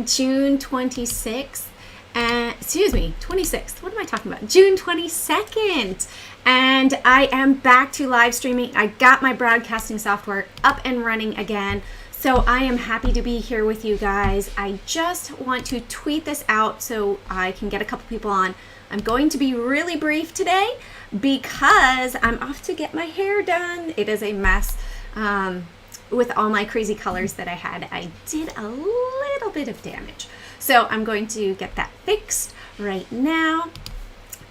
June 26th. Excuse me, 26th. What am I talking about? June 22nd. And I am back to live streaming. I got my broadcasting software up and running again. So I am happy to be here with you guys. I just want to tweet this out so I can get a couple people on. I'm going to be really brief today because I'm off to get my hair done. It is a mess with all my crazy colors that I had. I did a little bit of damage. So I'm going to get that fixed right now.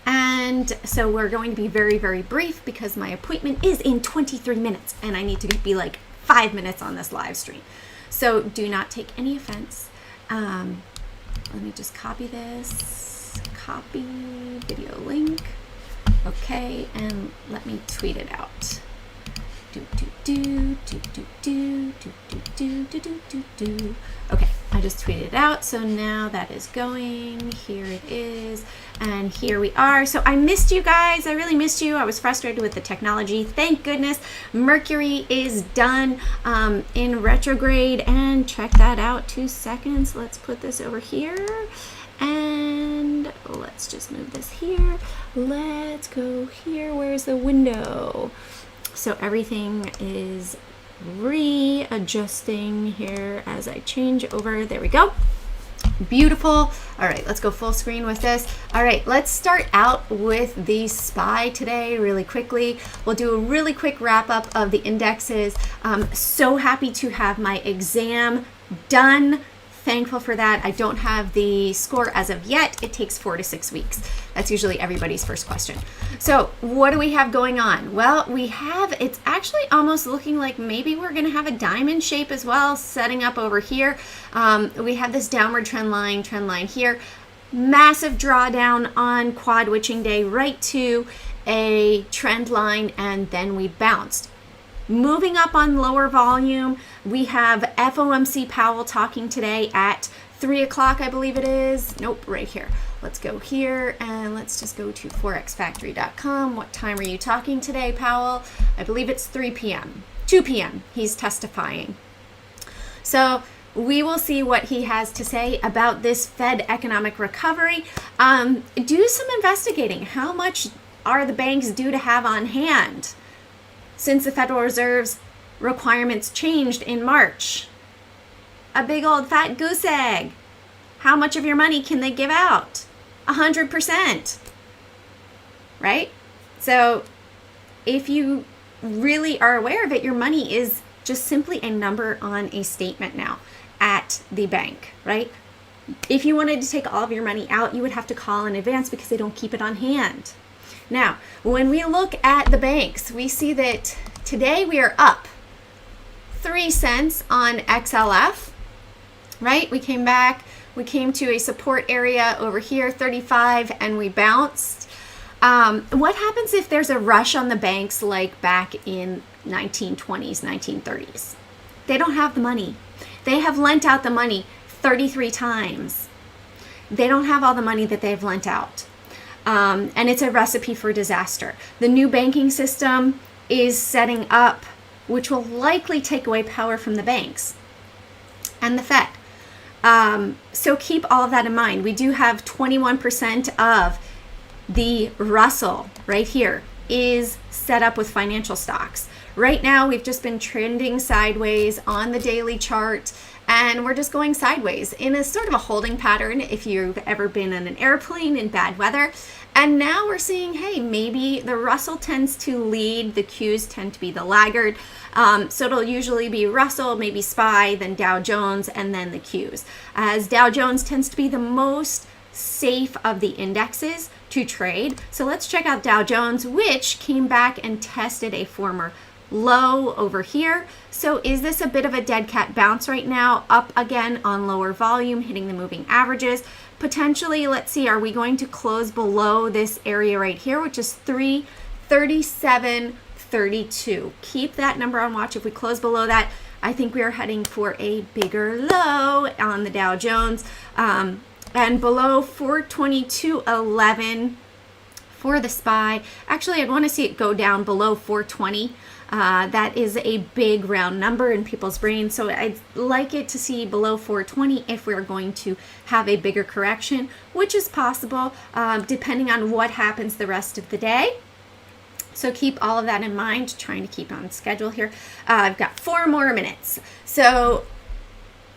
And so we're going to be very, very brief because my appointment is in 23 minutes and I need to be like 5 minutes on this live stream. So do not take any offense. Let me just copy this, copy video link. Okay, and let me tweet it out. Okay, I just tweeted it out. So now that is going. Here it is. And here we are. So I missed you guys. I really missed you. I was frustrated with the technology. Thank goodness Mercury is done in retrograde. And check that out. 2 seconds. Let's put this over here. And let's just move this here. Let's go here. Where's the window? So everything is readjusting here as I change over. There we go. Beautiful. All right, let's go full screen with this. All right, let's start out with the SPY today really quickly. We'll do a really quick wrap up of the indexes. So happy to have my exam done. Thankful for that. I don't have the score as of yet. It takes 4 to 6 weeks. That's usually everybody's first question. So what do we have going on? Well, it's actually almost looking like maybe we're going to have a diamond shape as well, setting up over here. We have this downward trend line here. Massive drawdown on quad witching day right to a trend line, and then we bounced. Moving up on lower volume, we have FOMC Powell talking today at 3 o'clock, I believe it is. Nope, right here. Let's go here and let's just go to forexfactory.com. What time are you talking today, Powell? I believe it's 3 p.m. 2 p.m. He's testifying. So we will see what he has to say about this Fed economic recovery. Do some investigating. How much are the banks due to have on hand since the Federal Reserve's requirements changed in March? A big old fat goose egg. How much of your money can they give out? 100%. Right? So if you really are aware of it, your money is just simply a number on a statement now at the bank, right? If you wanted to take all of your money out, you would have to call in advance because they don't keep it on hand. Now, when we look at the banks, we see that today we are up 3 cents on XLF, right? We came back, we came to a support area over here, 35, and we bounced. What happens if there's a rush on the banks like back in 1920s, 1930s? They don't have the money. They have lent out the money 33 times. They don't have all the money that they've lent out. And it's a recipe for disaster. The new banking system is setting up, which will likely take away power from the banks and the Fed. So keep all of that in mind. We do have 21% of the Russell right here is set up with financial stocks. Right now, we've just been trending sideways on the daily chart, and we're just going sideways in a sort of a holding pattern if you've ever been in an airplane in bad weather. And now we're seeing, hey, maybe the Russell tends to lead, the Qs tend to be the laggard. So it'll usually be Russell, maybe SPY, then Dow Jones, and then the Qs. As Dow Jones tends to be the most safe of the indexes to trade. So let's check out Dow Jones, which came back and tested a former low over here. So is this a bit of a dead cat bounce right now? Up again on lower volume, hitting the moving averages. Potentially, let's see, are we going to close below this area right here, which is 337.32? Keep that number on watch. If we close below that, I think we are heading for a bigger low on the Dow Jones. And below 422.11 for the SPY. Actually, I'd want to see it go down below 420. That is a big round number in people's brains. So I'd like it to see below 420 if we're going to have a bigger correction, which is possible depending on what happens the rest of the day. So keep all of that in mind, trying to keep on schedule here. I've got 4 more minutes. So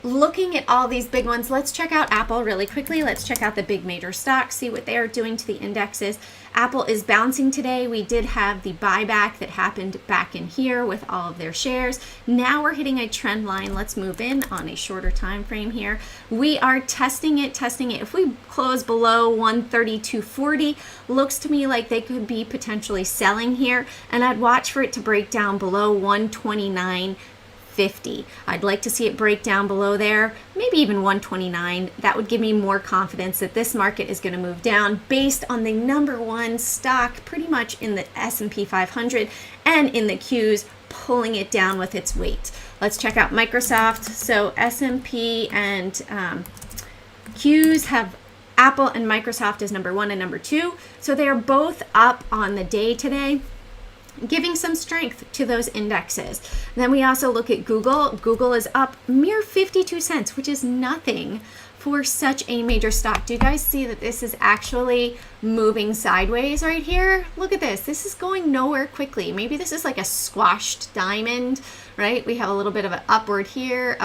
looking at all these big ones, let's check out Apple really quickly. Let's check out the big major stocks, see what they are doing to the indexes. Apple is bouncing today. We did have the buyback that happened back in here with all of their shares. Now we're hitting a trend line. Let's move in on a shorter time frame here. We are testing it. If we close below 132.40, looks to me like they could be potentially selling here, and I'd watch for it to break down below 129.50. I'd like to see it break down below there, maybe even 129. That would give me more confidence that this market is going to move down based on the number one stock pretty much in the S&P 500 and in the Qs pulling it down with its weight. Let's check out Microsoft. So S&P and Qs have Apple and Microsoft as number 1 and number 2. So they are both up on the day today, giving some strength to those indexes. Then we also look at Google. Google is up mere 52 cents, which is nothing for such a major stock. Do you guys see that this is actually moving sideways right here? Look at this. This is going nowhere quickly. Maybe this is like a squashed diamond, right? We have a little bit of an upward here,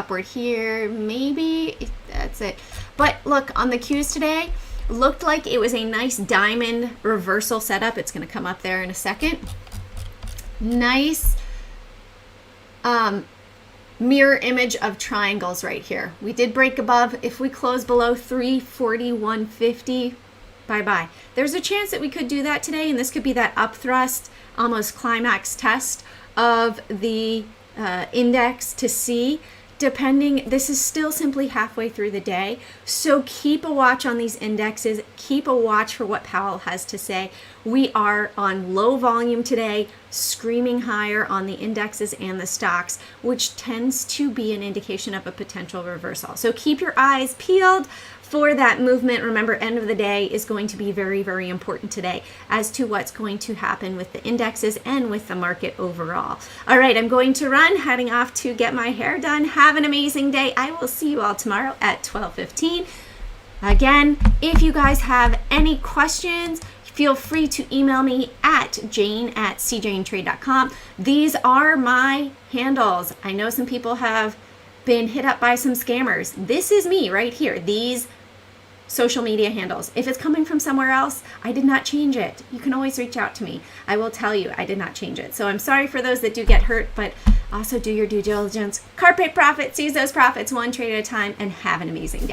maybe that's it. But look, on the Qs today, looked like it was a nice diamond reversal setup. It's going to come up there in a second. Nice mirror image of triangles right here. We did break above. If we close below 341.50, bye-bye. There's a chance that we could do that today, and this could be that up thrust, almost climax test of the index to see. Depending, this is still simply halfway through the day. So keep a watch on these indexes. Keep a watch for what Powell has to say. We are on low volume today, screaming higher on the indexes and the stocks, which tends to be an indication of a potential reversal. So keep your eyes peeled for that movement. Remember, end of the day is going to be very, very important today as to what's going to happen with the indexes and with the market overall. All right, I'm going to run, heading off to get my hair done. Have an amazing day. I will see you all tomorrow at 12:15. Again, if you guys have any questions, feel free to email me at jane@cjanetrade.com. These are my handles. I know some people have been hit up by some scammers. This is me right here. These social media handles. If it's coming from somewhere else, I did not change it. You can always reach out to me. I will tell you I did not change it. So I'm sorry for those that do get hurt, but also do your due diligence. Carpe profit, seize those profits one trade at a time, and have an amazing day.